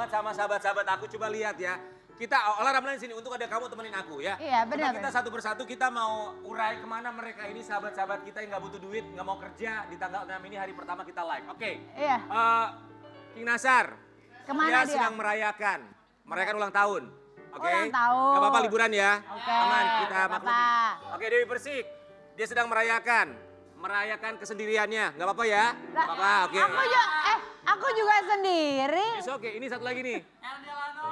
banget sama sahabat-sahabat aku. Coba lihat ya. Kita Ola Ramlan di sini untuk ada kamu temenin aku ya. Iya benar. Kita satu persatu kita mau urai kemana mereka ini sahabat-sahabat kita yang nggak butuh duit, nggak mau kerja di tanggal 6 ini hari pertama kita live. Oke. Iya. King Nasar. Kemana dia? Sedang merayakan ulang tahun. Oke. Ulang tahun. Gak apa-apa liburan ya. Oke. Aman kita Gak maklumi. apa-apa. Oke Dewi Persik. Dia sedang merayakan kesendiriannya. Gak apa-apa ya? Gak apa-apa. Oke. Aku juga sendiri. Oke, ini satu lagi nih.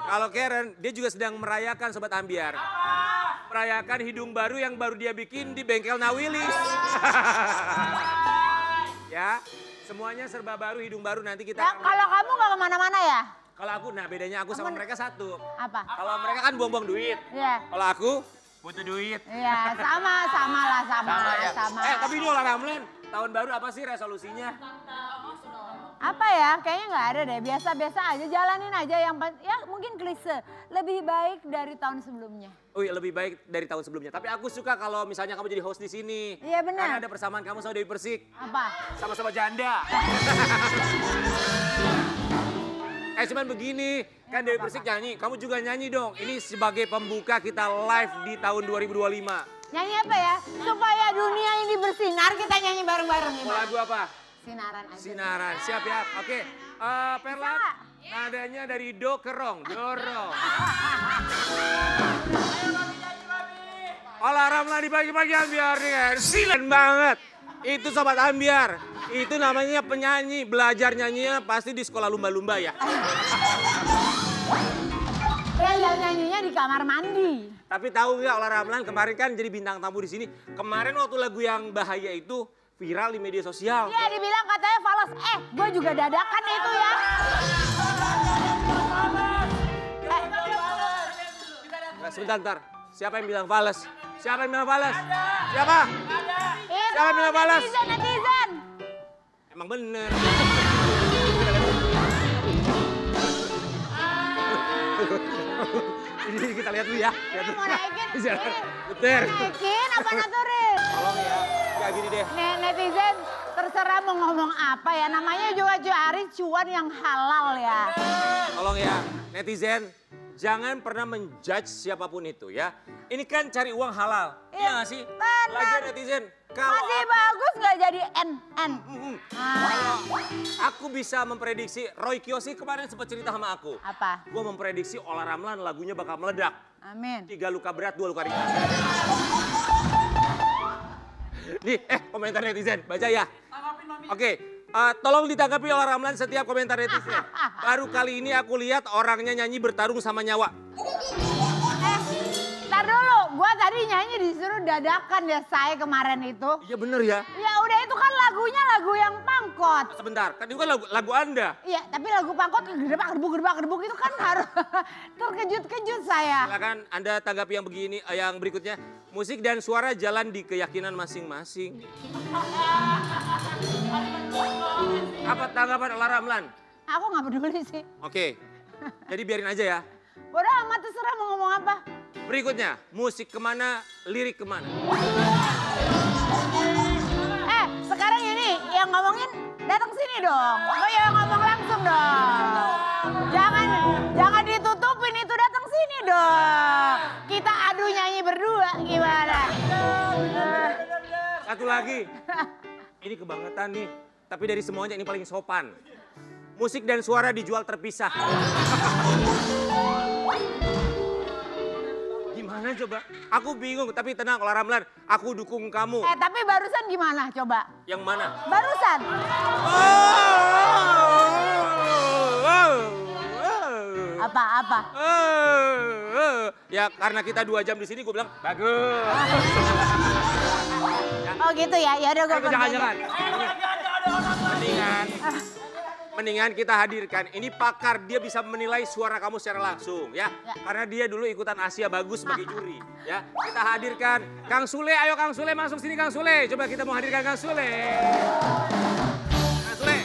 Kalau Karen, dia juga sedang merayakan Sobat Ambiar. Merayakan hidung baru yang baru dia bikin di bengkel Nawilis. Ya, semuanya serba baru, hidung baru nanti kita. Ya, kalau kamu nggak kemana-mana ya? Kalau aku, nah bedanya aku sama mereka satu. Apa? Kalau mereka kan buang-buang duit. Iya. Kalau aku butuh duit. Iya, sama lah. Ya. Sama. Tapi ini Ola Ramlan, tahun baru apa sih resolusinya? Apa ya? Kayaknya nggak ada deh. Biasa-biasa aja, jalanin aja yang ya mungkin klise. Lebih baik dari tahun sebelumnya. Oh iya, lebih baik dari tahun sebelumnya. Tapi aku suka kalau misalnya kamu jadi host di sini. Iya benar. Karena ada persamaan kamu sama Dewi Persik. Apa? Sama-sama janda. Cuman begini, kan Dewi Persik nyanyi, kamu juga nyanyi dong. Ini sebagai pembuka kita live di tahun 2025. Nyanyi apa ya? Supaya dunia ini bersinar, kita nyanyi bareng-bareng. Mau lagu apa? Sinaran aja. Sinaran, siap ya? Oke, Perlan, nadanya dari do ke rong, dorong. Ola Ramlan di pagi-pagi Ambiar nih kan, silen banget. Itu Sobat Ambiar, itu namanya penyanyi, belajar nyanyinya pasti di sekolah lumba-lumba ya. Belajar nyanyinya di kamar mandi. Tapi tahu nggak Ola Ramlan kemarin kan jadi bintang tamu di sini. Kemarin waktu lagu yang bahaya itu viral di media sosial. Iya dibilang katanya fals. Gue juga dadakan itu ya. Nah, sebentar. Siapa yang bilang fals? Siapa yang bilang fals? Siapa? Siapa yang bilang fals? Netizen. Emang bener. Ini kita lihat dulu ya. Mau naikin? Bener. Naikin apa naturin? Tolong ya, kayak gini deh. Netizen terserah mau ngomong apa ya. Namanya juga cari cuan yang halal ya. Tolong ya, netizen. Jangan pernah menjudge siapapun itu ya. Ini kan cari uang halal. Iya nggak sih? Benar. Lagian netizen. Masih bagus nggak jadi NN. Aku bisa memprediksi, Roy Kiyoshi kemarin sempat cerita sama aku. Apa? Gue memprediksi Ola Ramlan lagunya bakal meledak. Amin. 3 luka berat, 2 luka ringan. Nih, komentar netizen, baca ya. Oke, tolong ditanggapi Ola Ramlan setiap komentar netizen. Baru kali ini aku lihat orangnya nyanyi bertarung sama nyawa. Ntar dulu, gua tadi nyanyi disuruh dadakan ya saya kemarin itu. Iya bener ya. Ya udah itu kan lagunya lagu yang pangkot. Sebentar, kan itu kan lagu Anda. Iya, tapi lagu pangkot gedebak itu kan harus terkejut-kejut saya. Silakan Anda tanggapi yang begini, yang berikutnya. Musik dan suara jalan di keyakinan masing-masing. Apa tanggapan Ola Ramlan? Aku nggak peduli sih. Oke, jadi biarin aja ya. Bodoh amat terserah mau ngomong apa. Berikutnya, musik kemana, lirik kemana. Sekarang ini yang ngomongin datang sini dong. Oh ya ngomong langsung dong. Jangan ditutupin itu datang sini dong. Kita adu nyanyi berdua gimana? Satu lagi, ini kebangetan nih. Tapi dari semuanya ini paling sopan. Musik dan suara dijual terpisah. Gimana coba? Aku bingung, tapi tenang Ola Ramlan, aku dukung kamu. Tapi barusan gimana coba? Yang mana? Barusan. Apa? Ya karena kita 2 jam di sini, gue bilang bagus. Oh gitu ya, ya udah gue Jangan. Mendingan kita hadirkan. Ini pakar, dia bisa menilai suara kamu secara langsung ya. Karena dia dulu ikutan Asia Bagus sebagai juri ya. Kita hadirkan Kang Sule, ayo Kang Sule masuk sini Kang Sule. Coba kita mau hadirkan Kang Sule. Kang Sule.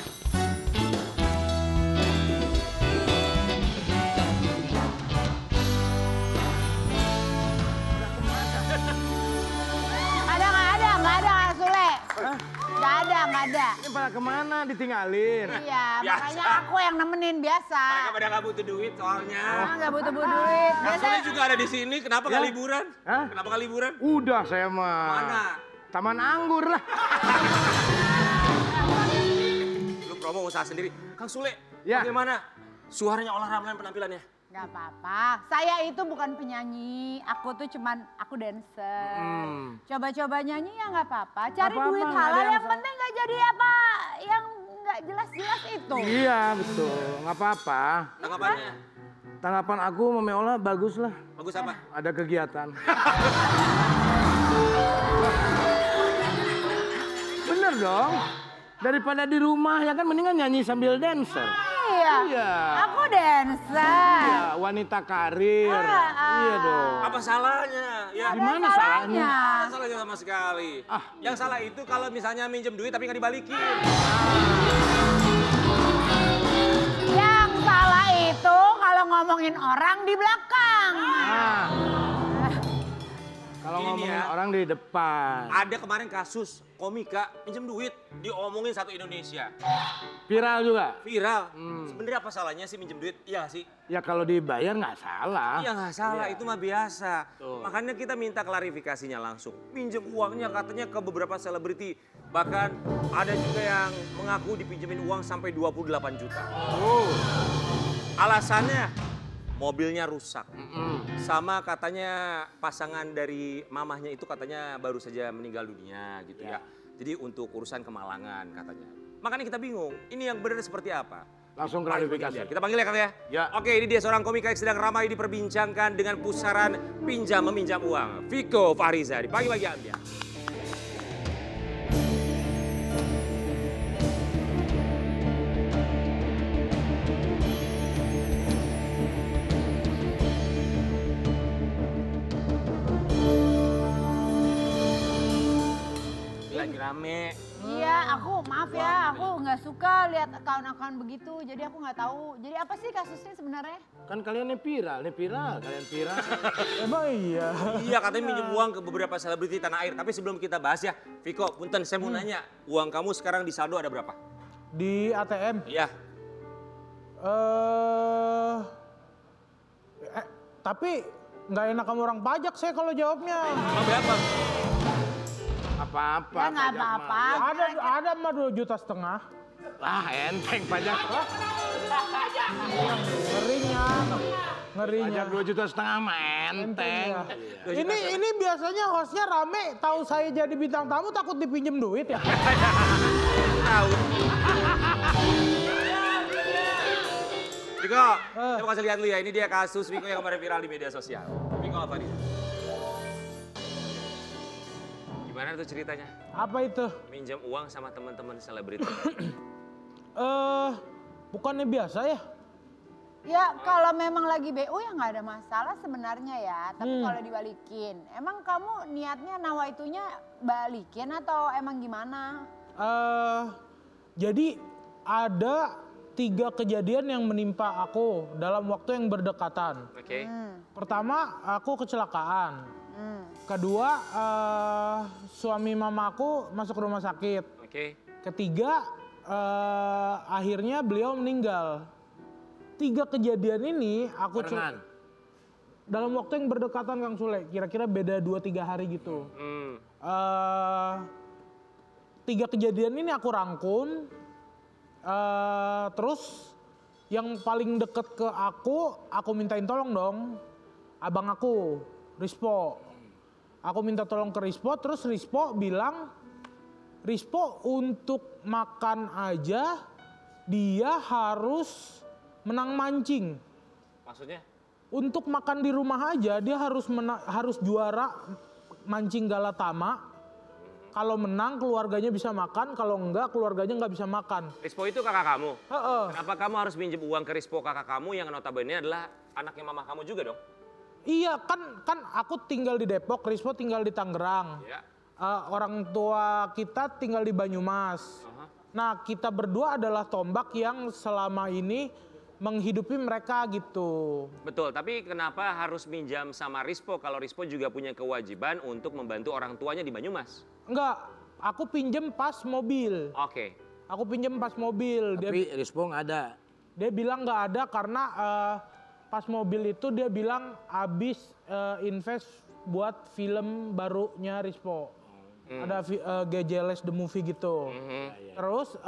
Nggak ada Kang Sule. Nggak nggak ada. Ini pada kemana ditinggalin? Iya, Biasa. makanya aku yang nemenin biasa. Mereka pada nggak butuh duit soalnya. Nggak butuh duit. Kang Sule juga ada di sini, kenapa nggak Ya. liburan? Hah? Kenapa nggak liburan? Udah saya mah. Mana? Taman Anggur lah. Lu promo usaha sendiri. Kang Sule, Ya. bagaimana? Suaranya olah ramelan penampilannya. Nggak apa-apa, saya itu bukan penyanyi, aku tuh cuman, aku dancer. Coba-coba nyanyi ya nggak apa-apa, cari Apa-apa, duit nggak ada halal, yang yang salah. penting nggak jadi apa yang nggak jelas-jelas itu. Iya betul, nggak apa-apa. Tanggapannya? Tanggapan aku Mame Ola bagus lah. Bagus apa? Ada kegiatan. Bener dong. Daripada di rumah ya kan mendingan nyanyi sambil dancer. Iya, Iya. aku dancer. Iya, wanita karir. Iya dong. Apa salahnya? Ya. Di mana salahnya? Nggak salahnya sama sekali. Ah. Yang salah itu kalau misalnya minjem duit tapi nggak dibalikin. Yang salah itu kalau ngomongin orang di belakang. Nah, kalau Ini ngomongin ya. orang di depan. Ada kemarin kasus komika minjem duit diomongin satu Indonesia. Viral juga. Viral. Sebenarnya apa salahnya sih minjem duit? Iya sih. Ya kalau dibayar nggak salah. Iya nggak salah, Iya. itu mah biasa. Betul. Makanya kita minta klarifikasinya langsung. Minjem uangnya katanya ke beberapa selebriti. Bahkan ada juga yang mengaku dipinjemin uang sampai 28 juta. Alasannya mobilnya rusak. Sama katanya pasangan dari mamahnya itu katanya baru saja meninggal dunia gitu ya. Jadi untuk urusan kemalangan katanya. Makanya kita bingung, ini yang benar seperti apa? Langsung Mari klarifikasi. kita panggil ya Kang ya. Ya. Oke, ini dia seorang komika yang sedang ramai diperbincangkan dengan pusaran pinjam meminjam uang. Viko Fahriza, dipanggil lagi Anda. Lagi rame. Iya, aku maaf ya, aku nggak suka lihat akun-akun begitu, jadi aku nggak tahu. Jadi apa sih kasusnya sebenarnya? Kan kalian nih viral, kalian viral. Emang iya. Iya, katanya minjem uang ke beberapa selebriti tanah air. Tapi sebelum kita bahas ya, Viko, punten saya mau nanya, uang kamu sekarang di saldo ada berapa? Di ATM. Iya. Tapi nggak enak sama orang pajak saya kalau jawabnya. Emang berapa? Apa-apa. Ya nggak pajak apa-apa. mah. Ada mah 2,5 juta. Lah enteng pajak. Ngerinya. Pajak 2,5 juta mah enteng. Ya. Ini biasanya hostnya rame, tahu saya jadi bintang tamu takut dipinjem duit ya. Tahu. Viko, saya mau kasih lihat lu ya. Ini dia kasus Viko yang kemarin viral di media sosial. Viko apa nih? Gimana tuh ceritanya? Apa itu? Minjem uang sama teman-teman selebriti. Bukannya biasa ya? Ya kalau memang lagi BU ya nggak ada masalah sebenarnya ya. Tapi kalau dibalikin, emang kamu niatnya nawaitunya balikin atau emang gimana? Jadi ada 3 kejadian yang menimpa aku dalam waktu yang berdekatan. Oke. Pertama, aku kecelakaan. Kedua, suami mamaku masuk rumah sakit. Oke. Ketiga, akhirnya beliau meninggal. 3 kejadian ini aku Barengan. dalam waktu yang berdekatan Kang Sule, kira-kira beda 2-3 hari gitu. 3 kejadian ini aku rangkum. Terus yang paling deket ke aku mintain tolong dong. Abang aku, Rispo. Aku minta tolong ke Rispo, terus Rispo bilang, Rispo untuk makan aja dia harus menang mancing. Maksudnya? Untuk makan di rumah aja dia harus juara mancing Galatama. Kalau menang keluarganya bisa makan, kalau enggak keluarganya nggak bisa makan. Rispo itu kakak kamu? Heeh. Kenapa kamu harus minjem uang ke Rispo kakak kamu yang notabene adalah anaknya mama kamu juga dong? Iya kan aku tinggal di Depok, Rispo tinggal di Tangerang. Ya. Orang tua kita tinggal di Banyumas. Nah kita berdua adalah tombak yang selama ini menghidupi mereka gitu. Betul, tapi kenapa harus minjam sama Rispo kalau Rispo juga punya kewajiban untuk membantu orang tuanya di Banyumas? Enggak, aku pinjem pas mobil. Oke. Aku pinjem pas mobil. Tapi Rispo nggak ada. Dia bilang nggak ada karena pas mobil itu dia bilang habis invest buat film barunya Rispo. Ada GJLS The Movie gitu. Terus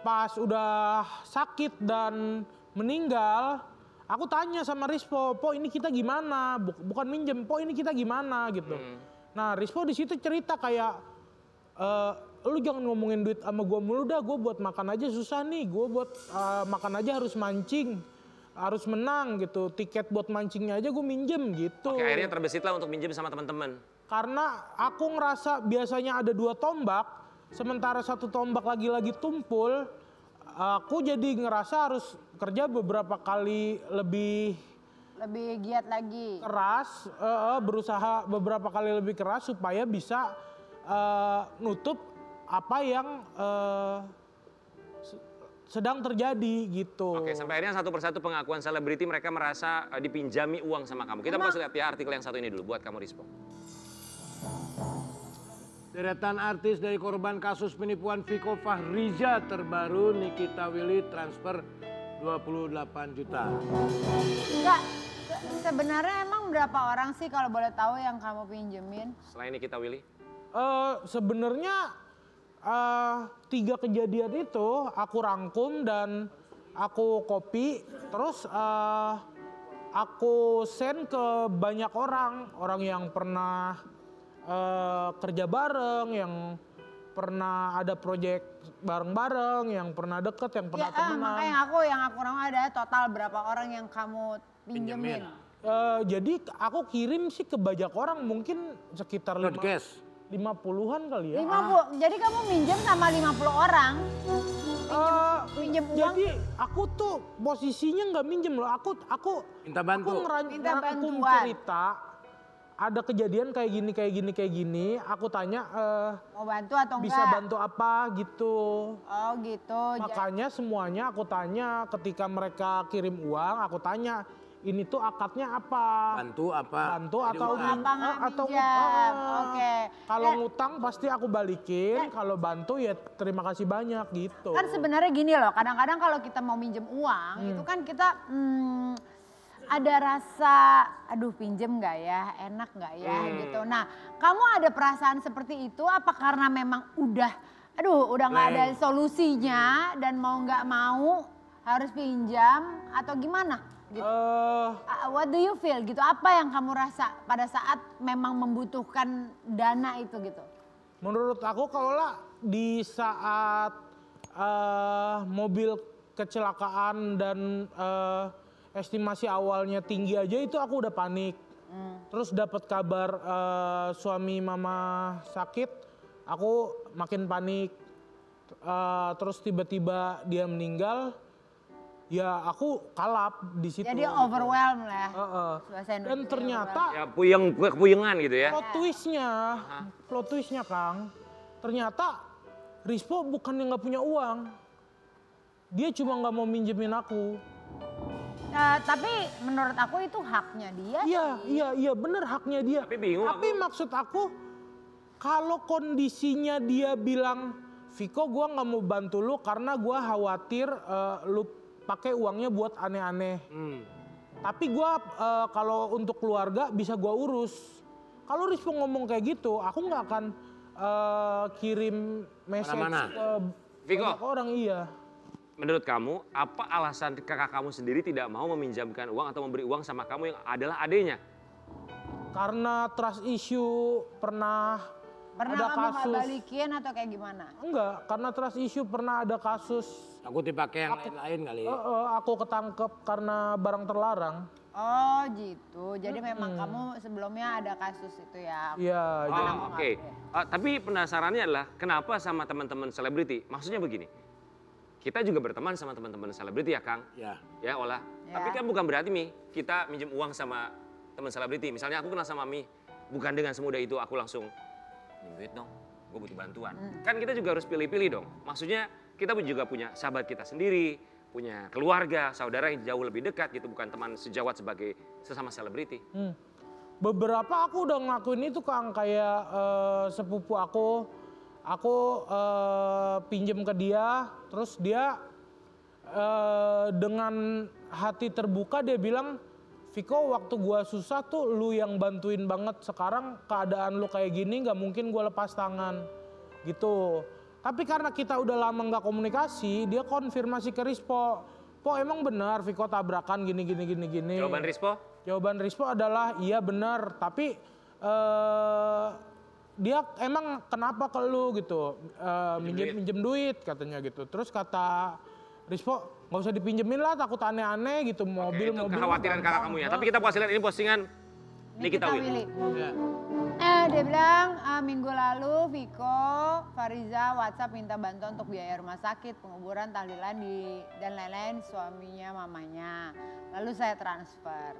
pas udah sakit dan meninggal, aku tanya sama Rispo, Po ini kita gimana? Bukan minjem, Po ini kita gimana gitu. Nah Rispo di situ cerita kayak, lu jangan ngomongin duit sama gue mulu dah, gue buat makan aja susah nih, gue buat makan aja harus mancing, harus menang gitu, tiket buat mancingnya aja gue minjem gitu. Oke, akhirnya terbesit lah untuk minjem sama teman-teman. Karena aku ngerasa biasanya ada 2 tombak, sementara 1 tombak lagi-lagi tumpul, aku jadi ngerasa harus kerja beberapa kali lebih giat lagi. keras, berusaha beberapa kali lebih keras supaya bisa nutup apa yang sedang terjadi gitu. Oke, sampai akhirnya satu persatu pengakuan selebriti mereka merasa dipinjami uang sama kamu. Kita bahas lihat ya artikel yang satu ini dulu buat kamu Rispo. Deretan artis dari korban kasus penipuan Viko Fahriza terbaru Nikita Willy transfer 28 juta. Enggak, sebenarnya emang berapa orang sih kalau boleh tahu yang kamu pinjemin? Selain Nikita Willy? Sebenarnya 3 kejadian itu aku rangkum dan aku copy, terus aku send ke banyak orang yang pernah kerja bareng, yang pernah ada proyek bareng-bareng, yang pernah deket, yang pernah temenan. Makanya yang aku ramu ada total berapa orang yang kamu pinjemin. Jadi aku kirim sih ke banyak orang, mungkin sekitar 50-an kali ya. 50, jadi kamu minjem sama 50 orang? Pinjem uang? Jadi aku tuh posisinya nggak minjem loh, aku Minta bantu. Aku Minta ngerangkum bantuan. cerita, ada kejadian kayak gini, aku tanya Mau bantu atau enggak? bisa bantu apa gitu. Oh gitu. Makanya semuanya aku tanya, ketika mereka kirim uang aku tanya, ini tuh akadnya apa? Bantu apa? Bantu Jadi atau uang. Apa minjam? Oke. Kalau ngutang pasti aku balikin, kalau bantu ya terima kasih banyak gitu. Kan sebenarnya gini loh, kadang-kadang kalau kita mau minjem uang, itu kan kita ada rasa, aduh pinjem nggak ya, enak nggak ya gitu. Nah, kamu ada perasaan seperti itu apa karena memang udah nggak ada solusinya dan mau nggak mau harus pinjam atau gimana? Gitu. What do you feel gitu? Apa yang kamu rasa pada saat memang membutuhkan dana itu gitu? Menurut aku kalau lah di saat mobil kecelakaan dan estimasi awalnya tinggi aja itu aku udah panik. Terus dapat kabar suami mama sakit, aku makin panik. Terus tiba-tiba dia meninggal, ya aku kalap di situ. Jadi overwhelmed lah. Dan Bahasa Indonesia ternyata Ya kepuyengan gitu ya. plot twistnya Kang, ternyata Rispo bukan yang nggak punya uang, dia cuma nggak mau minjemin aku. Tapi menurut aku itu haknya dia. Iya bener haknya dia. Tapi bingung Tapi maksud aku kalau kondisinya dia bilang, Viko gua nggak mau bantu lu karena gua khawatir lu pakai uangnya buat aneh-aneh. Tapi gua kalau untuk keluarga bisa gua urus. Kalau Rispo ngomong kayak gitu, aku nggak akan kirim message ke Viko. banyak orang. Iya. Menurut kamu, apa alasan kakak kamu sendiri tidak mau meminjamkan uang atau memberi uang sama kamu yang adalah adenya? Karena trust issue pernah ada Pernah kamu nggak kasus. balikin atau kayak gimana? Enggak, karena trust issue pernah ada kasus. Aku dipakai yang lain-lain kali. Aku ketangkep karena barang terlarang. Oh gitu, jadi memang kamu sebelumnya ada kasus itu ya? Iya. Oh, oke. Tapi penasarannya adalah kenapa sama teman-teman selebriti? Maksudnya begini, kita juga berteman sama teman-teman selebriti ya Kang? Ya. Ya Ola. Ya. Tapi kan bukan berarti Mi, kita minjem uang sama teman selebriti. Misalnya aku kenal sama Mi, bukan dengan semudah itu aku langsung duit dong, gue butuh bantuan. Kan kita juga harus pilih-pilih dong. Maksudnya kita juga punya sahabat kita sendiri, punya keluarga, saudara yang jauh lebih dekat gitu, bukan teman sejawat sebagai sesama selebriti. Beberapa aku udah ngelakuin itu Kang, kayak sepupu aku Aku pinjem ke dia, terus dia dengan hati terbuka dia bilang, Viko waktu gua susah tuh lu yang bantuin banget, sekarang keadaan lu kayak gini gak mungkin gua lepas tangan gitu. Tapi karena kita udah lama gak komunikasi, dia konfirmasi ke Rispo, Po emang benar Viko tabrakan gini. Jawaban Rispo? Jawaban Rispo adalah iya benar, tapi dia emang kenapa ke lu gitu, minjem duit katanya gitu. Terus kata Rispo, nggak usah dipinjemin lah, takut aneh-aneh gitu, mobil. Itu kekhawatiran kakak kamu ya. Tapi kita kasih lihat ini postingan Nikita Willy. Dia bilang minggu lalu Viko, Fariza WhatsApp minta bantuan untuk biaya rumah sakit, penguburan, tahlilan dan lain-lain suaminya mamanya. Lalu saya transfer.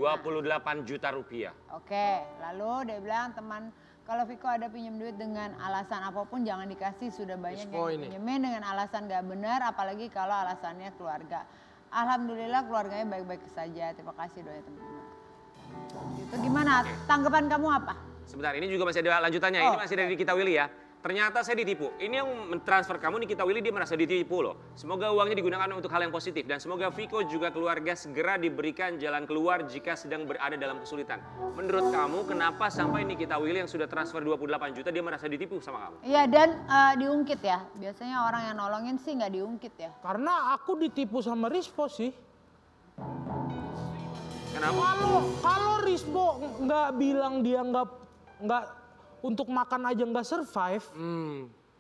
28 juta rupiah. Oke, lalu dia bilang teman kalau Viko ada pinjam duit dengan alasan apapun jangan dikasih, sudah banyak yang pinjemin dengan alasan gak benar, apalagi kalau alasannya keluarga. Alhamdulillah keluarganya baik-baik saja, terima kasih doanya teman-teman. Itu gimana, tanggapan kamu apa? Sebentar, ini juga masih ada lanjutannya, ini masih dari Nikita Willy ya. Ternyata saya ditipu. Ini yang mentransfer kamu Nikita Willy, dia merasa ditipu loh. Semoga uangnya digunakan untuk hal yang positif. Dan semoga Viko juga keluarga segera diberikan jalan keluar jika sedang berada dalam kesulitan. Menurut kamu kenapa sampai Nikita Willy yang sudah transfer 28 juta dia merasa ditipu sama kamu? Iya dan diungkit ya. Biasanya orang yang nolongin sih nggak diungkit ya. Karena aku ditipu sama Rispo sih. Kenapa? Kalau Rispo nggak bilang dia nggak untuk makan aja nggak survive,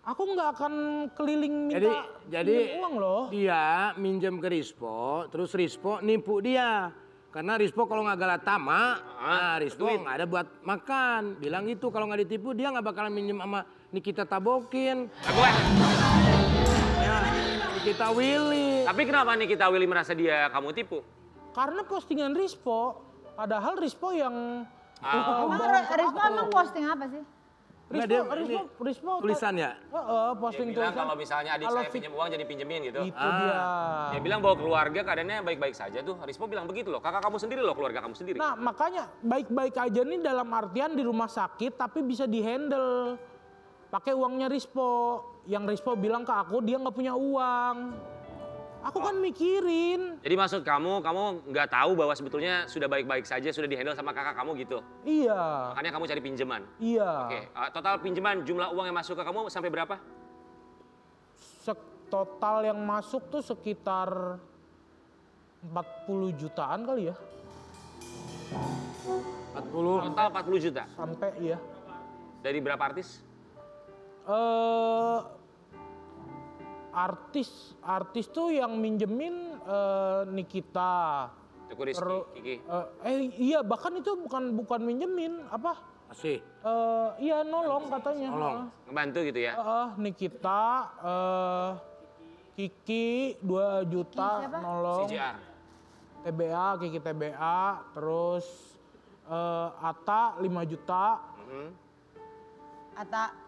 aku nggak akan keliling minta jadi uang loh. Dia minjem ke Rispo, terus Rispo nipu dia. Karena Rispo kalau nggak galatama, Rispo nggak ada buat makan. Bilang itu kalau nggak ditipu dia nggak bakalan minjem sama Nikita Tabokin. Ya, Nikita Willy. Tapi kenapa Nikita Willy merasa dia kamu tipu? Karena postingan Rispo, padahal Rispo yang Rispo emang posting apa sih? Rispo tulisan ya? Posting dia bilang tulisan. kalau misalnya adik saya pinjam uang jadi pinjemin gitu. Itu dia. Dia bilang bahwa keluarga keadaannya baik-baik saja tuh. Rispo bilang begitu loh. Kakak kamu sendiri loh, keluarga kamu sendiri. Nah makanya baik-baik aja nih dalam artian di rumah sakit tapi bisa dihandle. Pakai uangnya Rispo. Yang Rispo bilang ke aku dia nggak punya uang. Aku kan mikirin. Jadi maksud kamu nggak tahu bahwa sebetulnya sudah baik-baik saja, sudah dihandle sama kakak kamu gitu? Iya. Makanya kamu cari pinjaman? Iya. Oke, total pinjaman jumlah uang yang masuk ke kamu sampai berapa? Total yang masuk tuh sekitar 40 jutaan kali ya. 40. Total 40 juta? Sampai iya. Dari berapa artis? Artis tuh yang minjemin Nikita. Teguh Rizky, Kiki. Iya bahkan itu bukan minjemin apa? Masih. Iya nolong katanya. Nolong. Ngebantu gitu ya? Nikita, Kiki 2 juta nolong. CJR. Kiki TBA, terus Ata 5 juta. Ata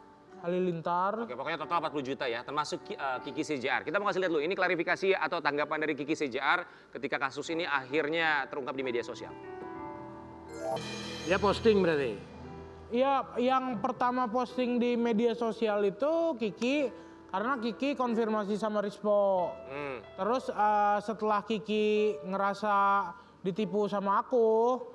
Halilintar. Oke, pokoknya total 40 juta ya, termasuk Kiki CJR. Kita mau kasih lihat dulu, ini klarifikasi atau tanggapan dari Kiki CJR ketika kasus ini akhirnya terungkap di media sosial. Dia posting berarti? Iya, yang pertama posting di media sosial itu Kiki, karena Kiki konfirmasi sama Rispo. Terus setelah Kiki ngerasa ditipu sama aku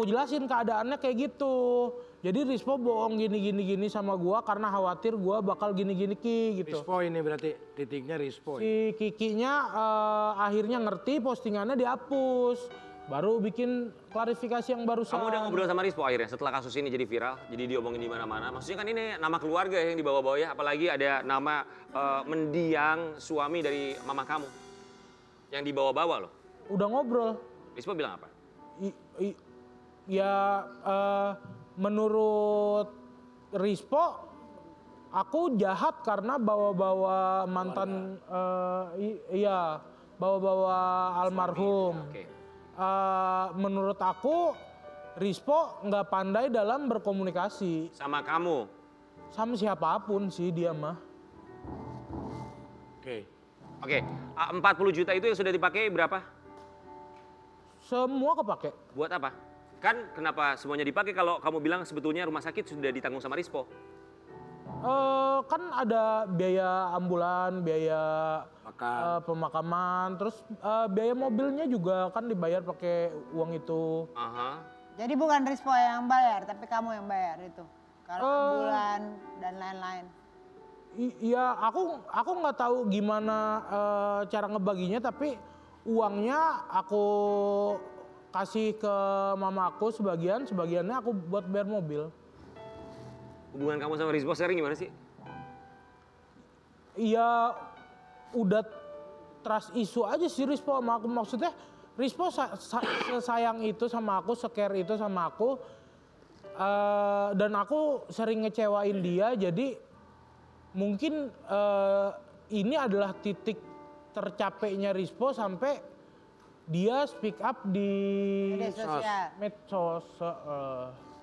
jelasin keadaannya kayak gitu. Jadi Rispo bohong gini sama gua karena khawatir gua bakal gini Ki gitu. Rispo ini berarti titiknya Rispo. Si Kikinya akhirnya ngerti, postingannya dihapus. Baru bikin klarifikasi yang barusan. Kamu udah ngobrol sama Rispo akhirnya setelah kasus ini jadi viral, jadi diomongin di mana-mana. Maksudnya kan ini nama keluarga yang dibawa-bawa ya, apalagi ada nama mendiang suami dari mama kamu yang dibawa-bawa loh. Udah ngobrol. Rispo bilang apa? Menurut Rispo, aku jahat karena bawa-bawa mantan, bawa-bawa almarhum. Oke. Menurut aku, Rispo nggak pandai dalam berkomunikasi. Sama kamu? Sama siapapun sih dia mah. Oke, 40 juta itu yang sudah dipakai berapa? Semua kepake. Buat apa? Kan kenapa semuanya dipakai kalau kamu bilang sebetulnya rumah sakit sudah ditanggung sama Rispo? Kan ada biaya ambulan, biaya Makan. pemakaman, terus biaya mobilnya juga kan dibayar pakai uang itu. Aha. Jadi bukan Rispo yang bayar, tapi kamu yang bayar itu. Kalau ambulan dan lain-lain. Iya, aku nggak tahu gimana cara ngebaginya, tapi uangnya aku kasih ke mama aku sebagiannya aku buat bayar mobil. Hubungan kamu sama Rispo sekarang gimana sih? Iya, udah trust issue aja sih Rispo sama aku. Maksudnya Rispo sayang itu sama aku, care itu sama aku. Dan aku sering ngecewain dia, jadi mungkin ini adalah titik tercapainya Rispo sampai dia speak up di Media sosial. medsos.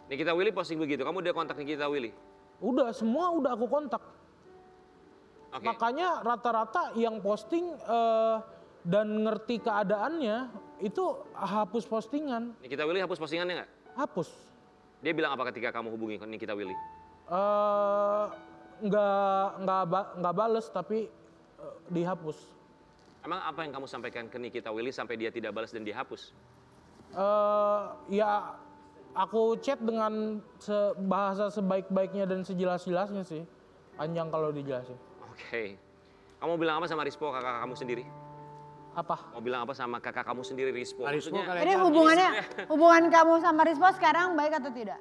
Nikita Willy posting begitu, kamu udah kontak Nikita Willy? Udah, semua udah aku kontak. Oke. Makanya rata-rata yang posting dan ngerti keadaannya itu hapus postingan. Nikita Willy hapus postingannya nggak? Hapus. Dia bilang apa ketika kamu hubungi Nikita Willy? Nggak bales tapi dihapus. Emang apa yang kamu sampaikan ke Nikita Willy sampai dia tidak balas dan dihapus? Ya aku chat dengan bahasa sebaik-baiknya dan sejelas-jelasnya sih. Panjang kalau dijelasin. Oke. Kamu bilang apa sama Rispo, kakak kamu sendiri? Apa? Mau bilang apa sama kakak kamu sendiri, Rispo? Rispo Maksudnya, kali Jadi hubungan kamu sama Rispo sekarang baik atau tidak?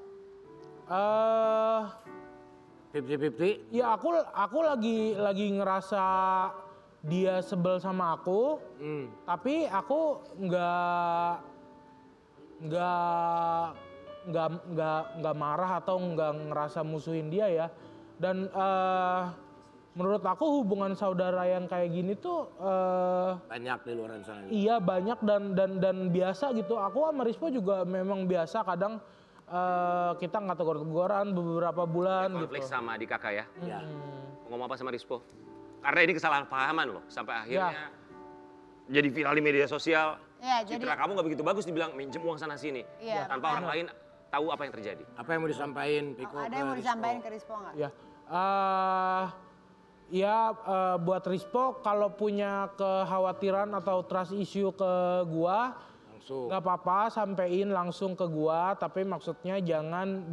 50-50. Ya aku lagi ngerasa dia sebel sama aku, tapi aku nggak marah atau nggak ngerasa musuhin dia ya. Dan menurut aku hubungan saudara yang kayak gini tuh Banyak di luar sana. iya banyak dan biasa gitu. Aku sama Rispo juga memang biasa kadang kita nggak tegur-teguran beberapa bulan konflik gitu. sama adik kakak ya? Ya. Mau ngomong apa sama Rispo? Karena ini kesalahan loh, sampai akhirnya Ya. jadi viral di media sosial. Ya, jadi Citra kamu nggak begitu bagus dibilang minjem uang sana sini. Iya, Tanpa orang lain tahu apa yang terjadi. Apa yang mau disampaikan Piko? ada ke yang mau Rispo? disampaikan ke Rispo nggak? Ya, buat Rispo kalau punya kekhawatiran atau trust issue ke gua, Langsung. nggak apa-apa sampein langsung ke gua, tapi maksudnya jangan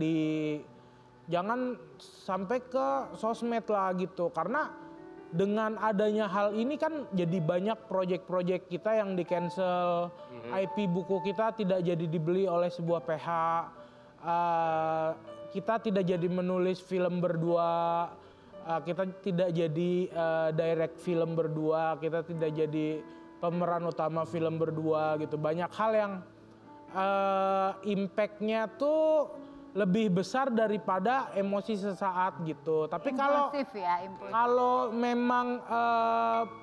sampai ke sosmed lah gitu. Karena dengan adanya hal ini kan jadi banyak proyek-proyek kita yang di cancel, IP buku kita tidak jadi dibeli oleh sebuah PH, kita tidak jadi menulis film berdua, kita tidak jadi direct film berdua, kita tidak jadi pemeran utama film berdua gitu. Banyak hal yang impact-nya tuh lebih besar daripada emosi sesaat gitu. Tapi Impulsif ya, impulsif. kalau memang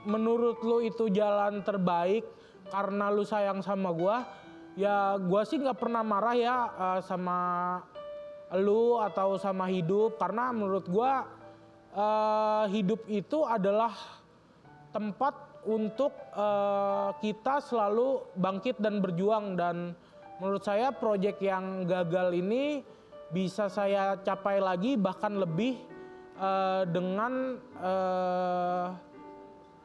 menurut lu itu jalan terbaik karena lu sayang sama gua, ya gua sih nggak pernah marah ya sama lu atau sama hidup, karena menurut gua hidup itu adalah tempat untuk kita selalu bangkit dan berjuang. Dan menurut saya proyek yang gagal ini bisa saya capai lagi bahkan lebih dengan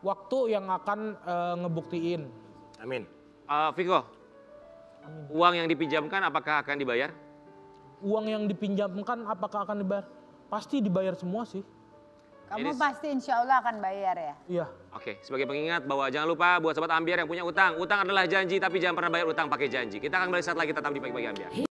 waktu yang akan ngebuktiin. Amin. Viko, uang yang dipinjamkan apakah akan dibayar? Uang yang dipinjamkan apakah akan dibayar? Pasti dibayar semua sih. Kamu pasti insya Allah akan bayar ya? Iya. Oke, sebagai pengingat bahwa jangan lupa buat sobat Ambiar yang punya utang. Utang adalah janji tapi jangan pernah bayar utang pakai janji. Kita akan balik saat lagi tetap di Pagi-Pagi Ambiar.